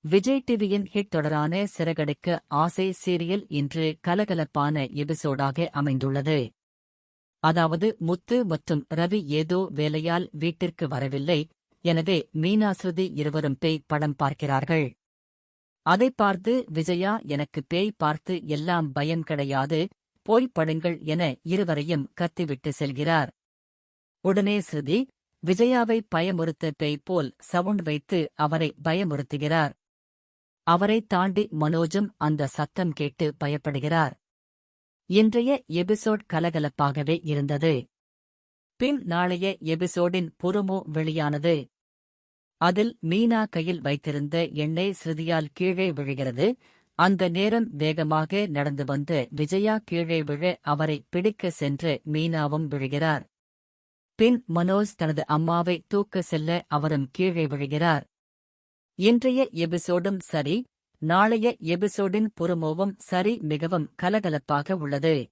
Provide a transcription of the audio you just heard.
விஜய் டிவியின் ஹிட் தொடரான சிறகடிக்க ஆசை சீரியல் இன்று கலகலப்பான எபிசோடாக அமைந்துள்ளது. அதாவது முத்து மற்றும் ரவி ஏதோ வேலையால் வீட்டிற்கு வரவில்லை. எனவே மீனா ஸ்ருதி இருவரும் பேய் படம் பார்க்கிறார்கள். அதைப் பார்த்து விஜயா எனக்கு பேய் பார்த்து எல்லாம் பயம் கிடையாது, போய் படுங்கள் என இருவரையும் கத்திவிட்டு செல்கிறார். உடனே ஸ்ருதி விஜயாவை பயமுறுத்த பேய் போல் சவுண்ட் வைத்து அவரை பயமுறுத்துகிறார். அவரை தாண்டி மனோஜும் அந்த சத்தம் கேட்டு பயப்படுகிறார். இன்றைய எபிசோட் கலகலப்பாகவே இருந்தது. பின் நாளைய எபிசோடின் புரோமோ வெளியானது. அதில் மீனா கையில் வைத்திருந்த எண்ணெய் ஸ்ருதியால் கீழே விழுகிறது. அந்த நேரம் வேகமாக நடந்து வந்த விஜயா கீழே விழ அவரை பிடிக்க சென்று மீனாவும் விழுகிறார். பின் மனோஜ் தனது அம்மாவை தூக்க செல்ல அவரும் கீழே விழுகிறார். இன்றைய எபிசோடும் சரி, நாளைய எபிசோடின் புரோமோவும் சரி மிகவும் கலகலப்பாக உள்ளது.